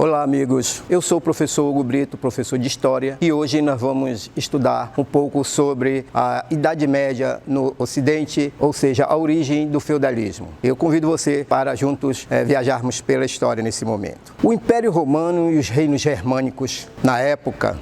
Olá, amigos. Eu sou o professor Hugo Brito, professor de História, e hoje nós vamos estudar um pouco sobre a Idade Média no Ocidente, ou seja, a origem do feudalismo. Eu convido você para juntos viajarmos pela história nesse momento. O Império Romano e os reinos germânicos na época.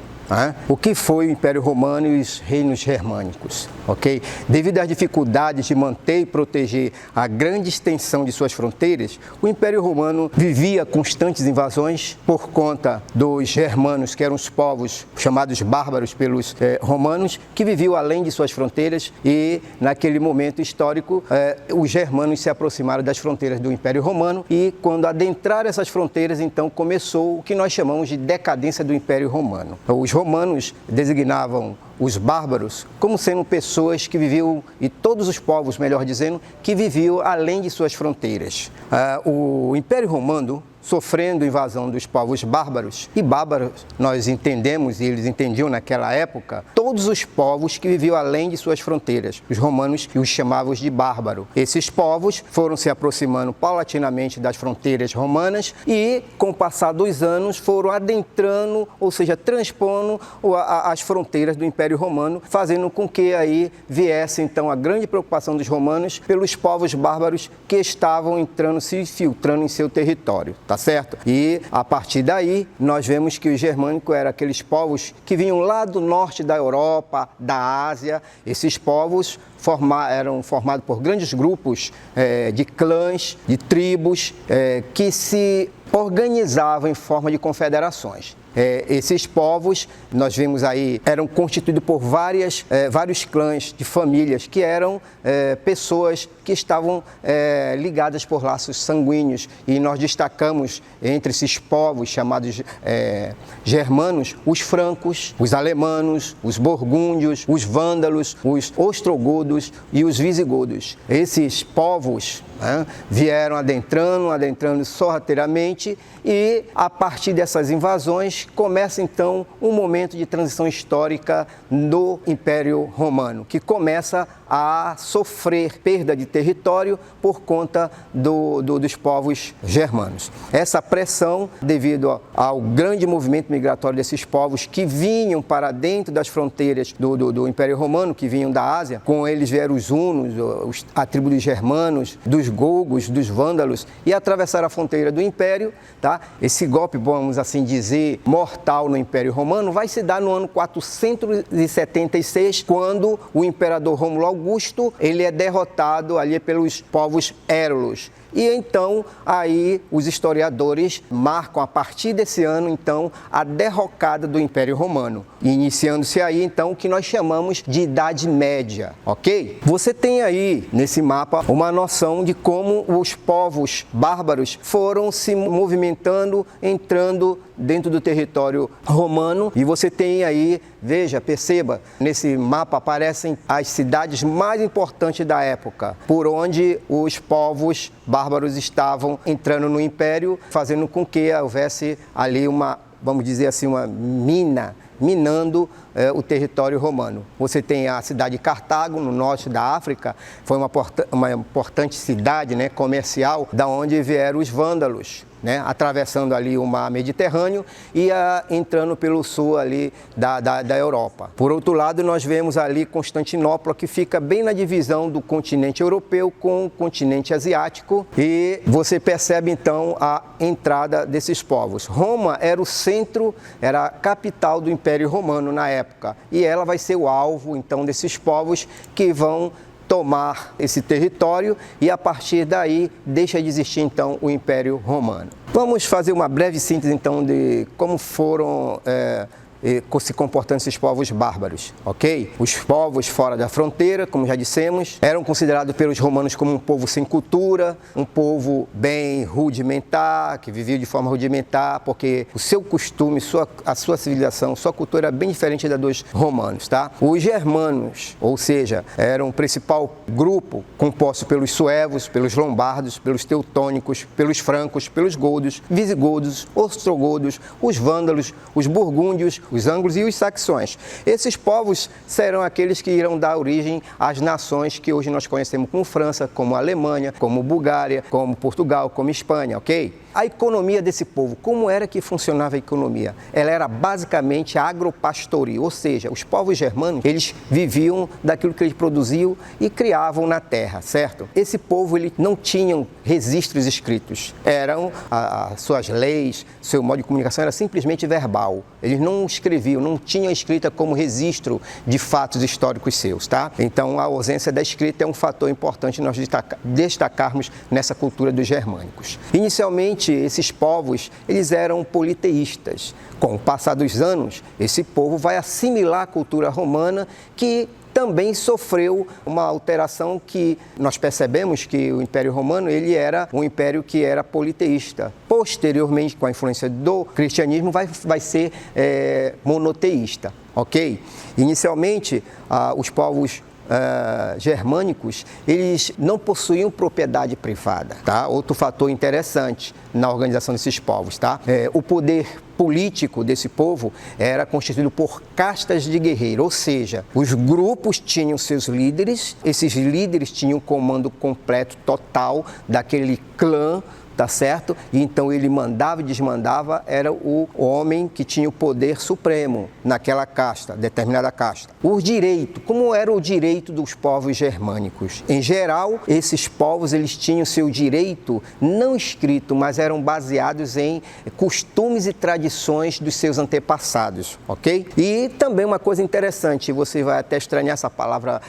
O que foi o Império Romano e os reinos germânicos? Ok? Devido às dificuldades de manter e proteger a grande extensão de suas fronteiras, o Império Romano vivia constantes invasões por conta dos germanos, que eram os povos chamados bárbaros pelos romanos, que viviam além de suas fronteiras, e naquele momento histórico os germanos se aproximaram das fronteiras do Império Romano, e quando adentraram essas fronteiras, então começou o que nós chamamos de decadência do Império Romano. Os romanos designavam os bárbaros como sendo pessoas que viviam, e todos os povos, melhor dizendo, que viviam além de suas fronteiras. O Império Romano, sofrendo invasão dos povos bárbaros, e bárbaros nós entendemos, e eles entendiam naquela época, todos os povos que viviam além de suas fronteiras. Os romanos os chamavam de bárbaro. Esses povos foram se aproximando paulatinamente das fronteiras romanas e, com o passar dos anos, foram adentrando, ou seja, transpondo as fronteiras do Império Romano, fazendo com que aí viesse então a grande preocupação dos romanos pelos povos bárbaros que estavam entrando, se infiltrando em seu território. Tá certo? E a partir daí nós vemos que o germânico eram aqueles povos que vinham lá do norte da Europa, da Ásia. Esses povos eram formados por grandes grupos de clãs, de tribos, que se organizavam em forma de confederações. Esses povos, nós vimos aí, eram constituídos por vários clãs de famílias, que eram pessoas que estavam ligadas por laços sanguíneos, e nós destacamos entre esses povos chamados germanos, os francos, os alemanos, os burgúndios, os vândalos, os ostrogodos e os visigodos. Esses povos vieram adentrando sorrateiramente, e a partir dessas invasões começa então um momento de transição histórica no Império Romano, que começa a sofrer perda de território por conta dos povos germanos. Essa pressão, devido ao grande movimento migratório desses povos que vinham para dentro das fronteiras do Império Romano, que vinham da Ásia, com eles vieram os hunos, a tribo dos germanos, dos gogos, dos vândalos, e atravessaram a fronteira do Império. Tá? Esse golpe, vamos assim dizer, mortal no Império Romano vai se dar no ano 476, quando o imperador Rômulo Augusto ele é derrotado ali pelos povos érulos. E então, aí, os historiadores marcam, a partir desse ano, então, a derrocada do Império Romano. Iniciando-se aí, então, o que nós chamamos de Idade Média, ok? Você tem aí, nesse mapa, uma noção de como os povos bárbaros foram se movimentando, entrando dentro do território romano. E você tem aí, veja, perceba, nesse mapa aparecem as cidades mais importantes da época, por onde os povos bárbaros estavam entrando no Império, fazendo com que houvesse ali vamos dizer assim, uma minando o território romano. Você tem a cidade de Cartago, no norte da África, foi uma importante cidade, né, comercial, da onde vieram os vândalos, né, atravessando ali o mar Mediterrâneo e entrando pelo sul ali da Europa. Por outro lado, nós vemos ali Constantinopla, que fica bem na divisão do continente europeu com o continente asiático, e você percebe então a entrada desses povos. Roma era o centro, era a capital do Império Romano na época, e ela vai ser o alvo então desses povos que vão tomar esse território, e a partir daí deixa de existir então o Império Romano. Vamos fazer uma breve síntese então de como foram se comportando esses povos bárbaros, ok? Os povos fora da fronteira, como já dissemos, eram considerados pelos romanos como um povo sem cultura, um povo bem rudimentar, que vivia de forma rudimentar, porque o seu costume, a sua civilização, sua cultura era bem diferente da dos romanos, tá? Os germanos, ou seja, eram o principal grupo composto pelos suevos, pelos lombardos, pelos teutônicos, pelos francos, pelos godos, visigodos, ostrogodos, os vândalos, os burgúndios, os ângulos e os saxões. Esses povos serão aqueles que irão dar origem às nações que hoje nós conhecemos como França, como Alemanha, como Bulgária, como Portugal, como Espanha, ok? A economia desse povo, como era que funcionava a economia? Ela era basicamente agropastoril, ou seja, os povos germânicos, eles viviam daquilo que eles produziam e criavam na terra, certo? Esse povo, ele não tinham registros escritos, eram as suas leis, seu modo de comunicação era simplesmente verbal. Eles não escreviam, não tinham escrita como registro de fatos históricos seus, tá? Então, a ausência da escrita é um fator importante nós destacarmos nessa cultura dos germânicos. Inicialmente, esses povos, eles eram politeístas. Com o passar dos anos, esse povo vai assimilar a cultura romana, que também sofreu uma alteração que nós percebemos que o Império Romano ele era um império que era politeísta. Posteriormente, com a influência do cristianismo, vai ser monoteísta, ok? Inicialmente, os povos germânicos, eles não possuíam propriedade privada, tá? Outro fator interessante na organização desses povos, tá? O poder político desse povo era constituído por castas de guerreiros, ou seja, os grupos tinham seus líderes, esses líderes tinham o comando completo, total, daquele clã, tá certo? E então ele mandava e desmandava, era o homem que tinha o poder supremo naquela casta, determinada casta. O direito, como era o direito dos povos germânicos? Em geral, esses povos, eles tinham seu direito não escrito, mas eram baseados em costumes e tradições dos seus antepassados, ok? E também uma coisa interessante, você vai até estranhar essa palavra,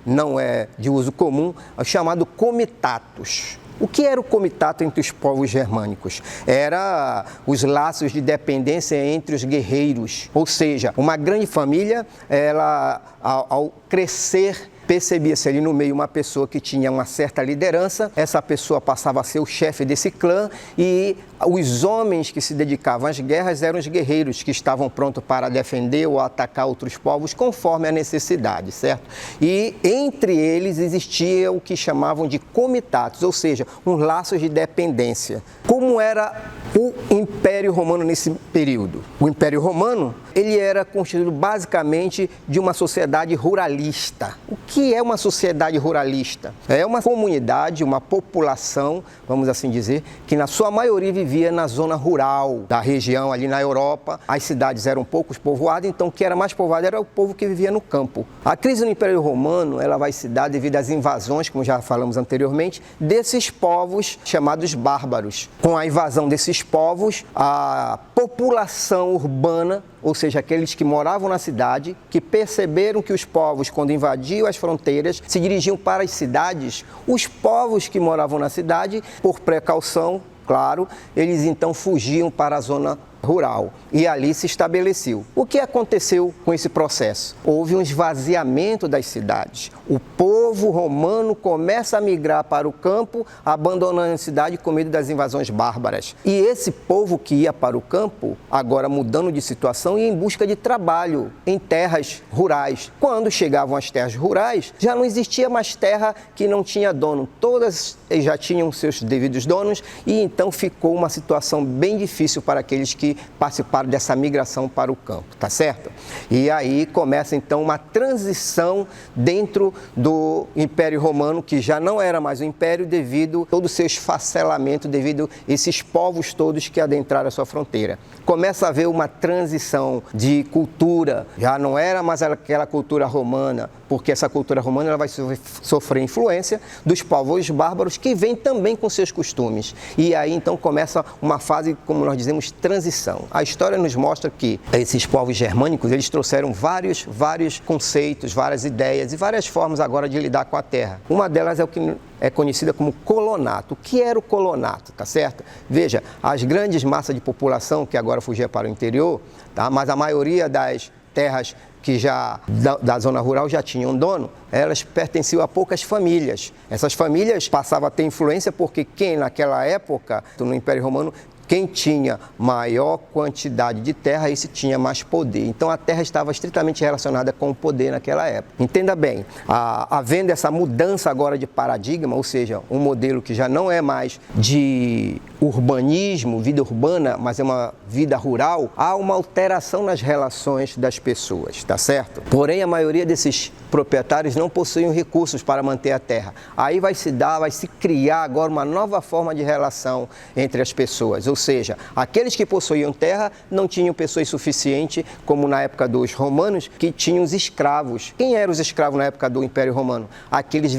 não é de uso comum, é chamado comitatus. O que era o comitato entre os povos germânicos? Era os laços de dependência entre os guerreiros. Ou seja, uma grande família, ela, ao crescer, percebia-se ali no meio uma pessoa que tinha uma certa liderança, essa pessoa passava a ser o chefe desse clã e os homens que se dedicavam às guerras eram os guerreiros que estavam prontos para defender ou atacar outros povos conforme a necessidade, certo? E entre eles existia o que chamavam de comitatos, ou seja, uns laços de dependência. Como era o Império Romano nesse período? O Império Romano, ele era constituído basicamente de uma sociedade ruralista. O que é uma sociedade ruralista? É uma comunidade, uma população, vamos assim dizer, que na sua maioria vivia na zona rural da região ali na Europa. As cidades eram poucos povoadas, então o que era mais povoado era o povo que vivia no campo. A crise no Império Romano, ela vai se dar devido às invasões, como já falamos anteriormente, desses povos chamados bárbaros. Com a invasão desses povos, a população urbana, ou seja, aqueles que moravam na cidade, que perceberam que os povos, quando invadiam as fronteiras, se dirigiam para as cidades. Os povos que moravam na cidade, por precaução, claro, eles então fugiam para a zona rural e ali se estabeleceu. O que aconteceu com esse processo? Houve um esvaziamento das cidades. O povo romano começa a migrar para o campo, abandonando a cidade com medo das invasões bárbaras. E esse povo que ia para o campo, agora mudando de situação, ia em busca de trabalho em terras rurais. Quando chegavam às terras rurais, já não existia mais terra que não tinha dono. Todas já tinham seus devidos donos e então ficou uma situação bem difícil para aqueles que participaram dessa migração para o campo, tá certo? E aí começa então uma transição dentro do Império Romano, que já não era mais um império devido a todo o seu esfacelamento, devido a esses povos todos que adentraram a sua fronteira. Começa a haver uma transição de cultura, já não era mais aquela cultura romana, porque essa cultura romana ela vai sofrer influência dos povos bárbaros que vêm também com seus costumes. E aí então começa uma fase, como nós dizemos, transição. A história nos mostra que esses povos germânicos, eles trouxeram vários conceitos, várias ideias e várias formas agora de lidar com a terra. Uma delas é o que é conhecida como colonato. O que era o colonato, tá certo? Veja, as grandes massas de população que agora fugiam para o interior, tá? Mas a maioria das terras que já da zona rural já tinham dono, elas pertenciam a poucas famílias. Essas famílias passavam a ter influência porque quem naquela época, no Império Romano, quem tinha maior quantidade de terra, esse tinha mais poder. Então, a terra estava estritamente relacionada com o poder naquela época. Entenda bem, havendo essa mudança agora de paradigma, ou seja, um modelo que já não é mais de urbanismo, vida urbana, mas é uma vida rural, há uma alteração nas relações das pessoas, tá certo? Porém, a maioria desses proprietários não possuem recursos para manter a terra. Aí vai se criar agora uma nova forma de relação entre as pessoas, ou seja, aqueles que possuíam terra não tinham pessoas suficientes, como na época dos romanos, que tinham os escravos. Quem eram os escravos na época do Império Romano? Aqueles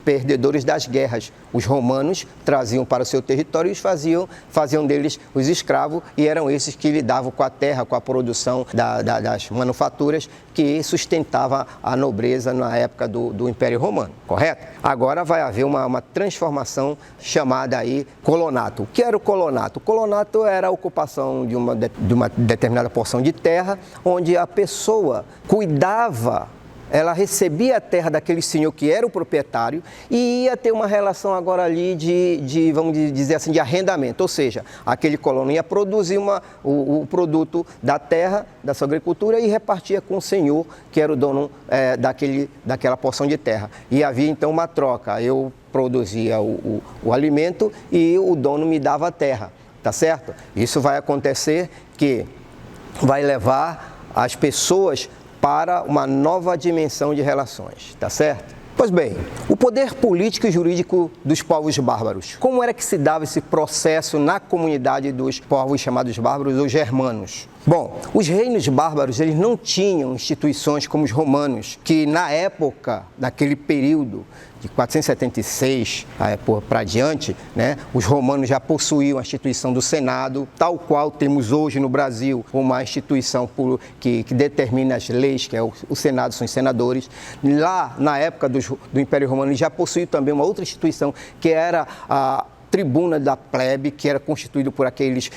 perdedores das guerras. Os romanos traziam para o seu território e faziam deles os escravos, e eram esses que lidavam com a terra, com a produção das manufaturas que sustentava a nobreza na época do Império Romano, correto? Agora vai haver uma transformação chamada aí colonato. O que era o colonato? O colonato era a ocupação de uma determinada porção de terra, onde a pessoa cuidava. Ela recebia a terra daquele senhor que era o proprietário e ia ter uma relação agora ali vamos dizer assim, de arrendamento. Ou seja, aquele colono ia produzir o produto da terra, da sua agricultura, e repartia com o senhor que era o dono daquela porção de terra. E havia então uma troca. Eu produzia o alimento e o dono me dava a terra, tá certo? Isso vai acontecer que vai levar as pessoas para uma nova dimensão de relações, tá certo? Pois bem, o poder político e jurídico dos povos bárbaros. Como era que se dava esse processo na comunidade dos povos chamados bárbaros ou germanos? Bom, os reinos bárbaros, eles não tinham instituições como os romanos, que na época, naquele período de 476 para diante, né, os romanos já possuíam a instituição do Senado, tal qual temos hoje no Brasil, uma instituição que determina as leis, que é o Senado, são os senadores. Lá, na época do Império Romano, já possuía também uma outra instituição, que era a tribuna da plebe, que era constituído por aqueles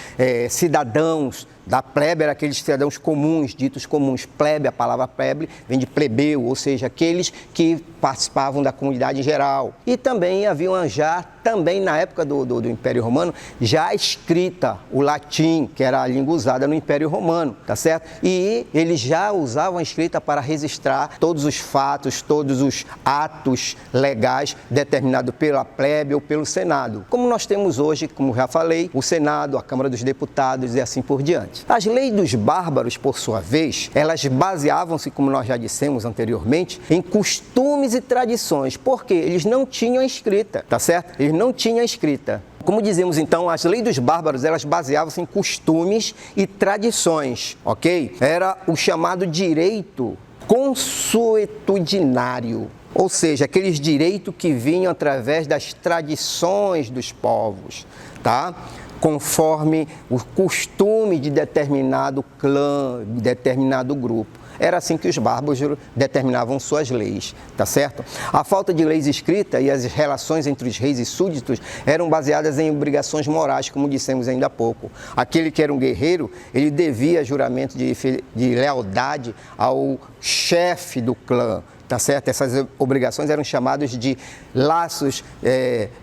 cidadãos da plebe, era aqueles cidadãos comuns, ditos comuns. Plebe, a palavra plebe vem de plebeu, ou seja, aqueles que participavam da comunidade em geral. E também haviam já, também na época do Império Romano, já escrita o latim, que era a língua usada no Império Romano, tá certo? E eles já usavam a escrita para registrar todos os fatos, todos os atos legais determinados pela plebe ou pelo Senado. Como nós temos hoje, como já falei, o Senado, a Câmara dos Deputados e assim por diante. As leis dos bárbaros, por sua vez, elas baseavam-se, como nós já dissemos anteriormente, em costumes e tradições, porque eles não tinham escrita, tá certo? Eles não tinham escrita. Como dizemos então, as leis dos bárbaros, elas baseavam-se em costumes e tradições, ok? Era o chamado direito consuetudinário, ou seja, aqueles direitos que vinham através das tradições dos povos, tá? Conforme o costume de determinado clã, de determinado grupo. Era assim que os bárbaros determinavam suas leis, tá certo? A falta de leis escritas e as relações entre os reis e súditos eram baseadas em obrigações morais, como dissemos ainda há pouco. Aquele que era um guerreiro, ele devia juramento de lealdade ao chefe do clã, tá certo? Essas obrigações eram chamadas de laços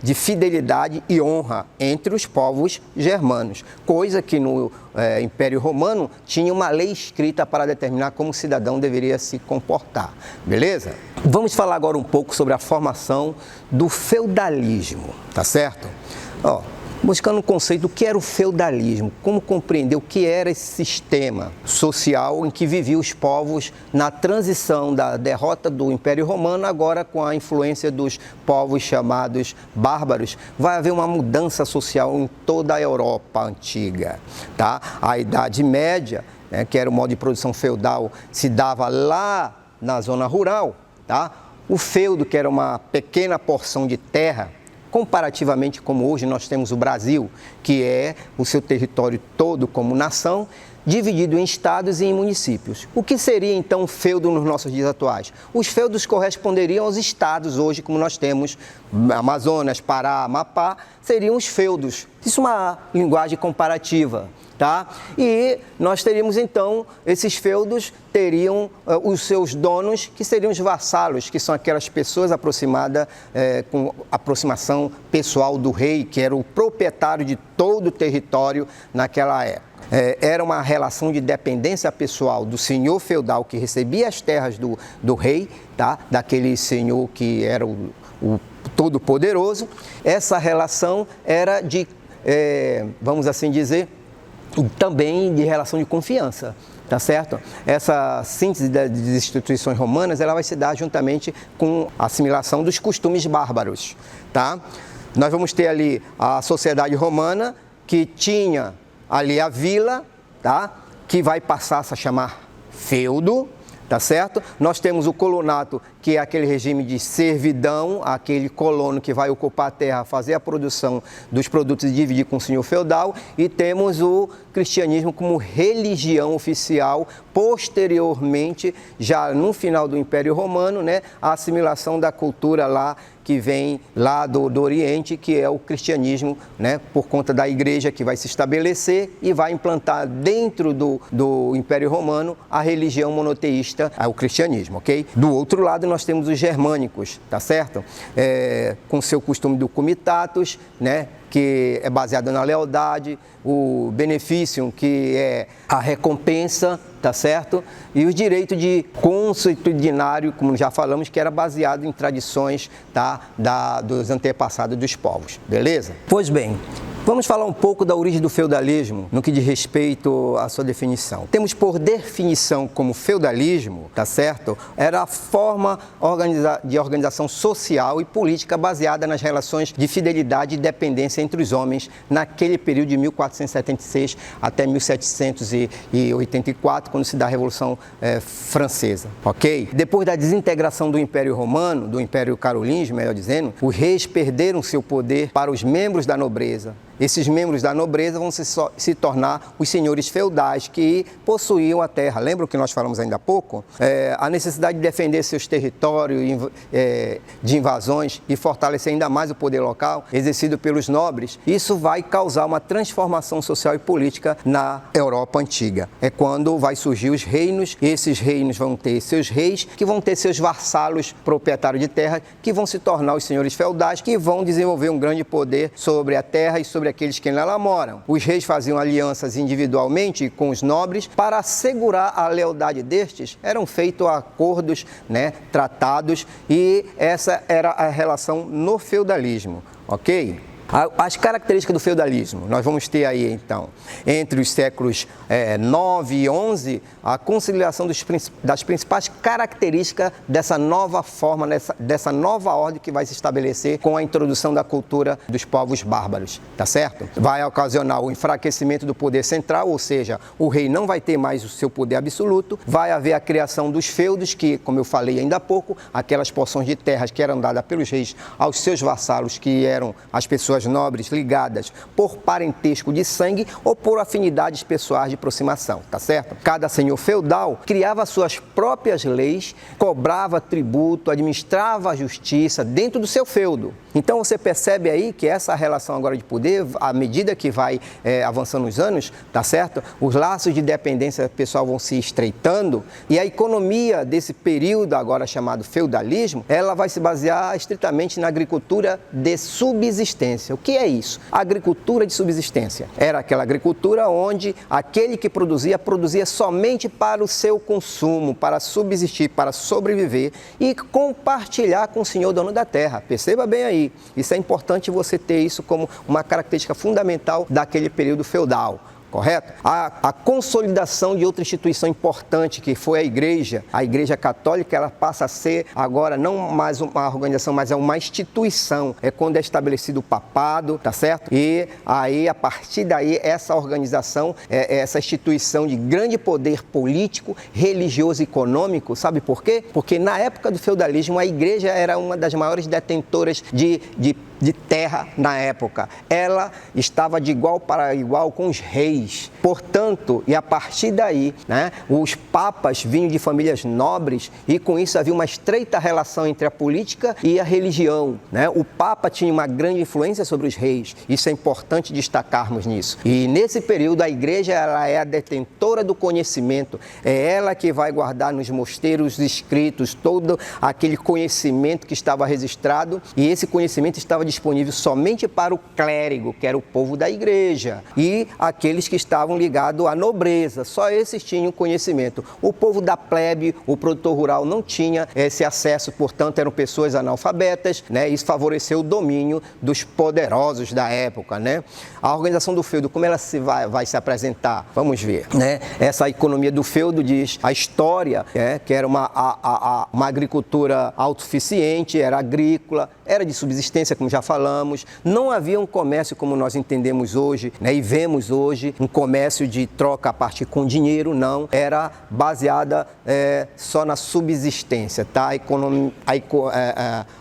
de fidelidade e honra entre os povos germanos, coisa que no Império Romano tinha uma lei escrita para determinar como o cidadão deveria se comportar, beleza? Vamos falar agora um pouco sobre a formação do feudalismo, tá certo? Ó, buscando um conceito do que era o feudalismo, como compreender o que era esse sistema social em que viviam os povos na transição da derrota do Império Romano, agora com a influência dos povos chamados bárbaros. Vai haver uma mudança social em toda a Europa antiga, tá? A Idade Média, né, que era o modo de produção feudal, se dava lá na zona rural, tá? O feudo, que era uma pequena porção de terra, comparativamente como hoje nós temos o Brasil, que é o seu território todo como nação, dividido em estados e em municípios. O que seria então um feudo nos nossos dias atuais? Os feudos corresponderiam aos estados hoje, como nós temos Amazonas, Pará, Amapá, seriam os feudos. Isso é uma linguagem comparativa. Tá? E nós teríamos então, esses feudos teriam os seus donos, que seriam os vassalos, que são aquelas pessoas aproximadas com aproximação pessoal do rei, que era o proprietário de todo o território naquela época. Era uma relação de dependência pessoal do senhor feudal que recebia as terras do rei, tá? Daquele senhor que era o todo-poderoso. Essa relação era de, vamos assim dizer, também de relação de confiança, tá certo? Essa síntese das instituições romanas, ela vai se dar juntamente com a assimilação dos costumes bárbaros, tá? Nós vamos ter ali a sociedade romana, que tinha ali a vila, tá? Que vai passar a se chamar feudo, tá certo? Nós temos o colonato, que é aquele regime de servidão, aquele colono que vai ocupar a terra, fazer a produção dos produtos e dividir com o senhor feudal, e temos o cristianismo como religião oficial, posteriormente, já no final do Império Romano, né, a assimilação da cultura lá, que vem lá do Oriente, que é o cristianismo, né, por conta da igreja que vai se estabelecer e vai implantar dentro do Império Romano a religião monoteísta, o cristianismo, ok? Do outro lado nós temos os germânicos, tá certo? Com seu costume do comitatus, né, que é baseado na lealdade, o beneficium, que é a recompensa, tá certo? E o direito de consuetudinário, como já falamos, que era baseado em tradições, tá, dos antepassados dos povos, beleza? Pois bem, vamos falar um pouco da origem do feudalismo no que diz respeito à sua definição. Temos por definição como feudalismo, tá certo? Era a forma de organização social e política baseada nas relações de fidelidade e dependência entre os homens naquele período de 1476 até 1784, quando se dá a Revolução Francesa, ok? Depois da desintegração do Império Romano, do Império Carolíngio, melhor dizendo, os reis perderam seu poder para os membros da nobreza. Esses membros da nobreza vão se tornar os senhores feudais que possuíam a terra. Lembra o que nós falamos ainda há pouco? A necessidade de defender seus territórios de invasões e fortalecer ainda mais o poder local exercido pelos nobres. Isso vai causar uma transformação social e política na Europa antiga. É quando vai surgir os reinos, e esses reinos vão ter seus reis, que vão ter seus vassalos proprietários de terra, que vão se tornar os senhores feudais, que vão desenvolver um grande poder sobre a terra e sobre aqueles que nela moram. Os reis faziam alianças individualmente com os nobres para assegurar a lealdade destes. Eram feitos acordos, né, tratados, e essa era a relação no feudalismo, ok? As características do feudalismo, nós vamos ter aí então, entre os séculos 9 e 11, a conciliação das principais características dessa nova forma, dessa nova ordem que vai se estabelecer com a introdução da cultura dos povos bárbaros, tá certo? Vai ocasionar o enfraquecimento do poder central, ou seja, o rei não vai ter mais o seu poder absoluto, vai haver a criação dos feudos, que, como eu falei ainda há pouco, aquelas porções de terras que eram dadas pelos reis aos seus vassalos, que eram as pessoas nobres ligadas por parentesco de sangue ou por afinidades pessoais de aproximação, tá certo? Cada senhor feudal criava suas próprias leis, cobrava tributo, administrava a justiça dentro do seu feudo. Então você percebe aí que essa relação agora de poder, à medida que vai avançando os anos, tá certo? Os laços de dependência pessoal vão se estreitando, e a economia desse período agora chamado feudalismo, ela vai se basear estritamente na agricultura de subsistência. O que é isso? A agricultura de subsistência. Era aquela agricultura onde aquele que produzia somente para o seu consumo, para subsistir, para sobreviver e compartilhar com o senhor dono da terra. Perceba bem aí. Isso é importante você ter isso como uma característica fundamental daquele período feudal. Correto? A consolidação de outra instituição importante, que foi a Igreja Católica, ela passa a ser agora não mais uma organização, mas é uma instituição. É quando é estabelecido o papado, tá certo? E aí, a partir daí, essa organização, essa instituição de grande poder político, religioso e econômico, sabe por quê? Porque na época do feudalismo, a Igreja era uma das maiores detentoras de de terra na época. Ela estava de igual para igual com os reis. Portanto, e a partir daí, né, os papas vinham de famílias nobres e com isso havia uma estreita relação entre a política e a religião, né? O papa tinha uma grande influência sobre os reis. Isso é importante destacarmos nisso. E nesse período a igreja ela é a detentora do conhecimento. É ela que vai guardar nos mosteiros escritos todo aquele conhecimento que estava registrado, e esse conhecimento estava disponível somente para o clérigo, que era o povo da igreja, e aqueles que estavam ligados à nobreza. Só esses tinham conhecimento. O povo da plebe, o produtor rural não tinha esse acesso, portanto eram pessoas analfabetas, né? Isso favoreceu o domínio dos poderosos da época, né? A organização do feudo, como ela vai se apresentar? Vamos ver, né? Essa economia do feudo diz a história, que era uma agricultura autossuficiente, era agrícola, era de subsistência, como já falamos, não havia um comércio como nós entendemos hoje, né? E vemos hoje, um comércio de troca a partir com dinheiro, não, era baseada só na subsistência, tá?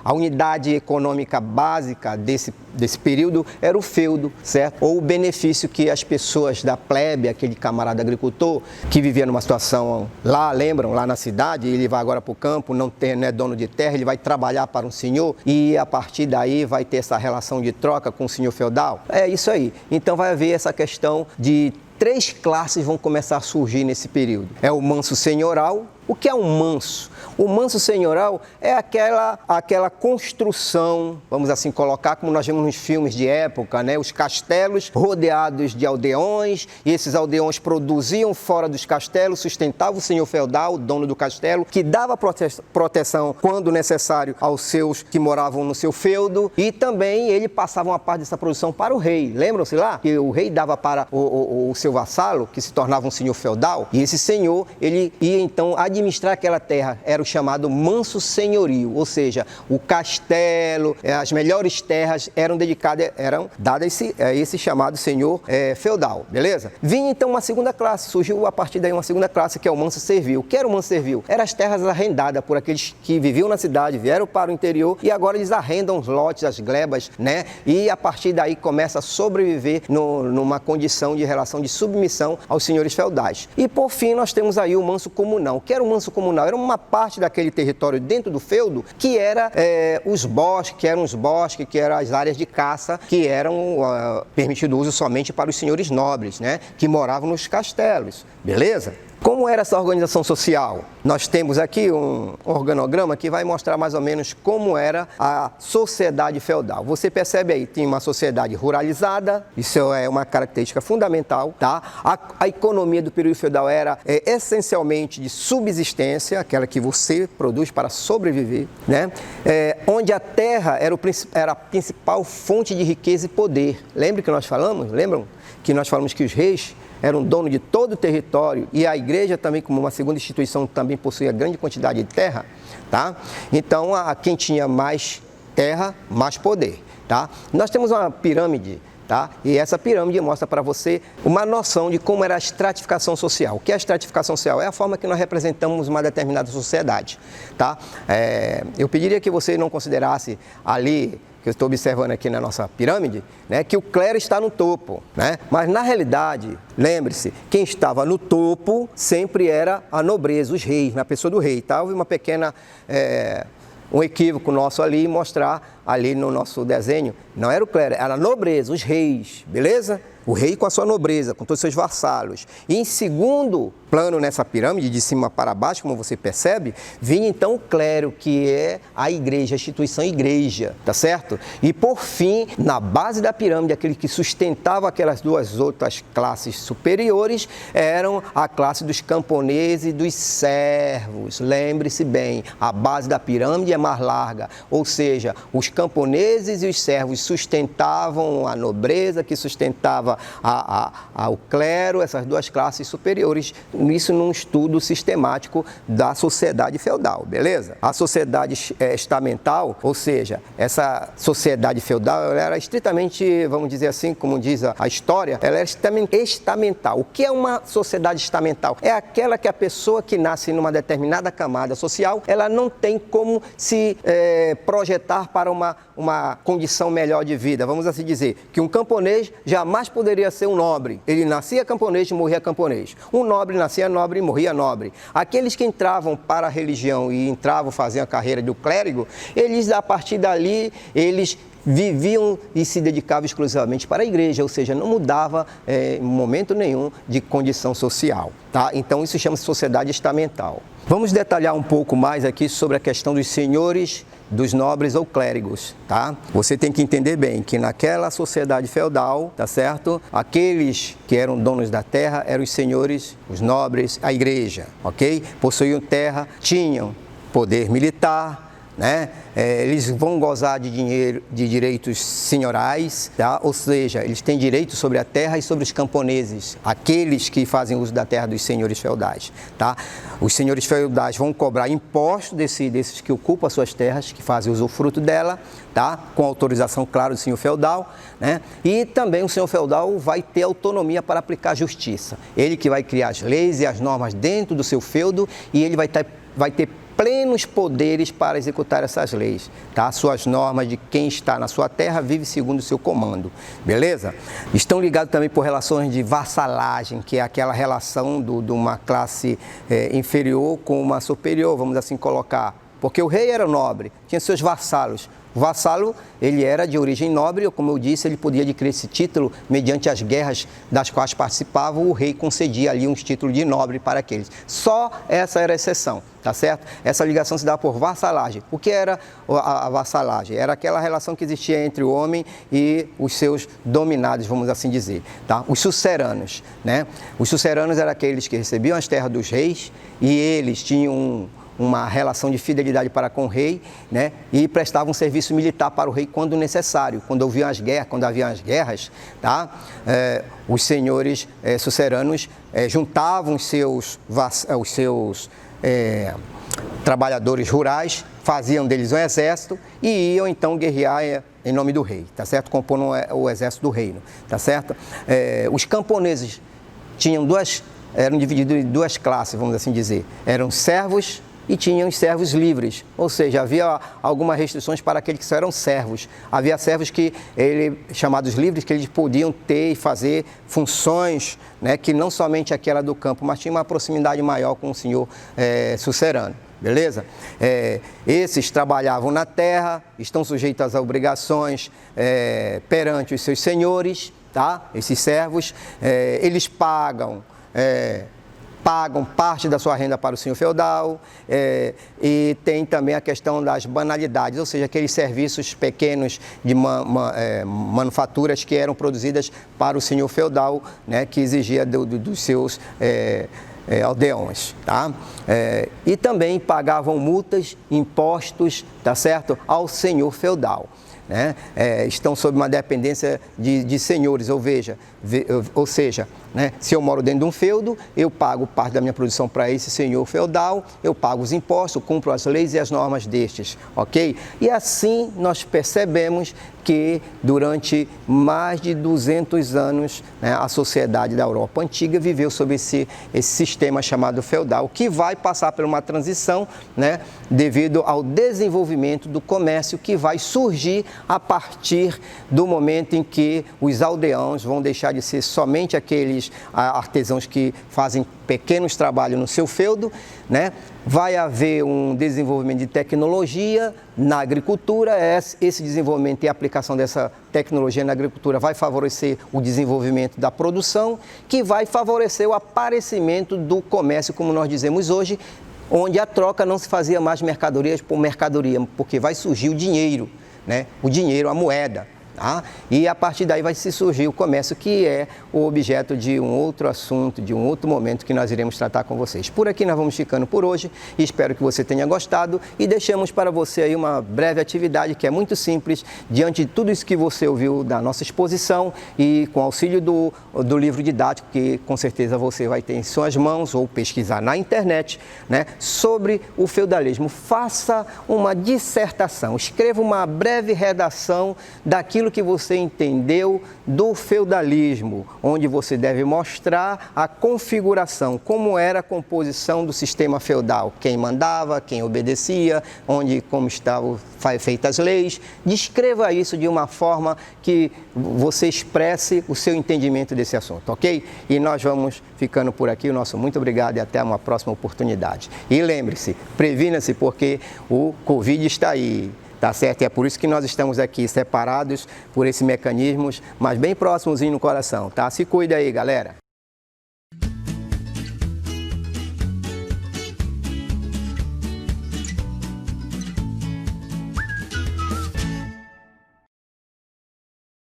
A unidade econômica básica desse período era o feudo, certo? Ou o benefício que as pessoas da plebe, aquele camarada agricultor que vivia numa situação lá, lembram, lá na cidade, ele vai agora para o campo, não é dono de terra, ele vai trabalhar para um senhor e a partir daí vai ter essa relação de troca com o senhor feudal. É isso aí. Então vai haver essa questão de 3 classes vão começar a surgir nesse período. É o manso senhoral. O que é um manso? O manso senhoral é aquela construção, vamos assim colocar, como nós vemos nos filmes de época, né? Os castelos rodeados de aldeões, e esses aldeões produziam fora dos castelos, sustentavam o senhor feudal, o dono do castelo, que dava proteção, quando necessário, aos seus que moravam no seu feudo, e também ele passava uma parte dessa produção para o rei. Lembram-se lá? Que o rei dava para o seu vassalo, que se tornava um senhor feudal, e esse senhor, ele ia então administrar aquela terra. Era o chamado manso senhorio, ou seja, o castelo, as melhores terras eram dadas a esse chamado senhor feudal, beleza? Vinha então uma segunda classe, surgiu a partir daí uma segunda classe, que é o manso servil. O que era o manso servil? Eram as terras arrendadas por aqueles que viviam na cidade, vieram para o interior e agora eles arrendam os lotes, as glebas, né? E a partir daí começa a sobreviver numa condição de relação de submissão aos senhores feudais. E por fim nós temos aí o manso comunal. O que era o manso comunal? Era uma parte daquele território dentro do feudo que era os bosques, que eram as áreas de caça, que eram permitido uso somente para os senhores nobres, né? Que moravam nos castelos, beleza? Como era essa organização social? Nós temos aqui um organograma que vai mostrar mais ou menos como era a sociedade feudal. Você percebe aí, tinha uma sociedade ruralizada, isso é uma característica fundamental, tá? A economia do período feudal era essencialmente de subsistência, aquela que você produz para sobreviver, né? Onde a terra era a principal fonte de riqueza e poder. Lembram que nós falamos? Lembram que nós falamos que os reis eram dono de todo o território e a igreja também, como uma segunda instituição, também possuía grande quantidade de terra, tá? Então, quem tinha mais terra, mais poder, tá? Nós temos uma pirâmide, tá? E essa pirâmide mostra para você uma noção de como era a estratificação social. O que é a estratificação social? É a forma que nós representamos uma determinada sociedade, tá? Eu pediria que você não considerasse ali, que eu estou observando aqui na nossa pirâmide, né, que o clero está no topo, né? Mas na realidade, lembre-se, quem estava no topo sempre era a nobreza, os reis, na pessoa do rei, tá? Houve uma pequena, um equívoco nosso ali, mostrar ali no nosso desenho, não era o clero, era a nobreza, os reis, beleza? O rei com a sua nobreza, com todos os seus vassalos. E em segundo plano nessa pirâmide, de cima para baixo, como você percebe, vinha então o clero, que é a igreja, a instituição igreja, tá certo? E por fim, na base da pirâmide, aquele que sustentava aquelas duas outras classes superiores, eram a classe dos camponeses e dos servos. Lembre-se bem, a base da pirâmide é mais larga, ou seja, os camponeses e os servos sustentavam a nobreza, que sustentava o clero, essas duas classes superiores, isso num estudo sistemático da sociedade feudal, beleza? A sociedade estamental, ou seja, essa sociedade feudal, ela era estritamente, vamos dizer assim, como diz a história, ela era estamental. O que é uma sociedade estamental? É aquela que a pessoa que nasce numa determinada camada social, ela não tem como se projetar para uma uma condição melhor de vida. Vamos assim dizer, que um camponês jamais poderia ser um nobre. Ele nascia camponês e morria camponês. Um nobre nascia nobre e morria nobre. Aqueles que entravam para a religião e entravam, faziam a carreira do clérigo, eles, a partir dali, eles viviam e se dedicavam exclusivamente para a igreja, ou seja, não mudava em momento nenhum de condição social, tá? Então isso chama-se sociedade estamental. Vamos detalhar um pouco mais aqui sobre a questão dos senhores, dos nobres ou clérigos, tá? Você tem que entender bem que naquela sociedade feudal, tá certo? Aqueles que eram donos da terra eram os senhores, os nobres, a igreja, ok? Possuíam terra, tinham poder militar, né? Eles vão gozar de dinheiro, de direitos senhorais, tá? Ou seja, eles têm direito sobre a terra e sobre os camponeses, aqueles que fazem uso da terra dos senhores feudais, tá? Os senhores feudais vão cobrar imposto desses que ocupam as suas terras, que fazem usufruto dela, tá? Com autorização, claro, do senhor feudal, né? E também o senhor feudal vai ter autonomia para aplicar a justiça. Ele que vai criar as leis e as normas dentro do seu feudo e ele vai ter plenos poderes para executar essas leis, tá? Suas normas de quem está na sua terra vive segundo o seu comando, beleza? Estão ligados também por relações de vassalagem, que é aquela relação de uma classe inferior com uma superior, vamos assim colocar, porque o rei era nobre, tinha seus vassalos. O vassalo, ele era de origem nobre, ou como eu disse, ele podia adquirir esse título mediante as guerras das quais participava, o rei concedia ali uns títulos de nobre para aqueles. Só essa era a exceção, tá certo? Essa ligação se dá por vassalagem. O que era a vassalagem? Era aquela relação que existia entre o homem e os seus dominados, vamos assim dizer, tá? Os suceranos, né? Os suceranos eram aqueles que recebiam as terras dos reis e eles tinham uma relação de fidelidade para com o rei, né? E prestavam serviço militar para o rei quando necessário, quando haviam as guerras, tá? Os senhores suceranos juntavam os seus trabalhadores rurais, faziam deles um exército e iam então guerrear em nome do rei, tá certo? Compondo o exército do reino, tá certo? Os camponeses eram divididos em duas classes, vamos assim dizer. Eram servos e tinham os servos livres, ou seja, havia algumas restrições para aqueles que só eram servos. Havia servos chamados livres, que eles podiam ter e fazer funções, né, que não somente aquela do campo, mas tinha uma proximidade maior com o senhor sucerano. Beleza? Esses trabalhavam na terra, estão sujeitos às obrigações perante os seus senhores, tá? Esses servos, eles pagam parte da sua renda para o senhor feudal, e tem também a questão das banalidades, ou seja, aqueles serviços pequenos de manufaturas que eram produzidas para o senhor feudal, né, que exigia dos seus aldeões, tá? E também pagavam multas, impostos, tá certo, ao senhor feudal, né? Estão sob uma dependência de senhores, ou seja, né, se eu moro dentro de um feudo, eu pago parte da minha produção para esse senhor feudal, eu pago os impostos, cumpro as leis e as normas destes, ok? E assim nós percebemos que durante mais de 200 anos, né, a sociedade da Europa antiga viveu sob esse sistema chamado feudal, que vai passar por uma transição, né, devido ao desenvolvimento do comércio que vai surgir a partir do momento em que os aldeãos vão deixar de ser somente aqueles artesãos que fazem pequenos trabalhos no seu feudo, né? Vai haver um desenvolvimento de tecnologia na agricultura, esse desenvolvimento e a aplicação dessa tecnologia na agricultura vai favorecer o desenvolvimento da produção, que vai favorecer o aparecimento do comércio, como nós dizemos hoje, onde a troca não se fazia mais mercadorias por mercadoria, porque vai surgir o dinheiro, né? O dinheiro, a moeda. Tá? E a partir daí vai se surgir o comércio, que é o objeto de um outro assunto, de um outro momento que nós iremos tratar com vocês. Por aqui nós vamos ficando por hoje, espero que você tenha gostado e deixamos para você aí uma breve atividade que é muito simples, diante de tudo isso que você ouviu da nossa exposição e com auxílio do livro didático, que com certeza você vai ter em suas mãos ou pesquisar na internet, né, sobre o feudalismo. Faça uma dissertação, escreva uma breve redação daquilo aquilo que você entendeu do feudalismo, onde você deve mostrar a configuração, como era a composição do sistema feudal, quem mandava, quem obedecia, como estavam feitas as leis. Descreva isso de uma forma que você expresse o seu entendimento desse assunto, ok? E nós vamos ficando por aqui. O nosso muito obrigado e até uma próxima oportunidade. E lembre-se, previna-se porque o Covid está aí. Tá certo? E é por isso que nós estamos aqui separados por esses mecanismos, mas bem próximos no coração, tá? Se cuida aí, galera.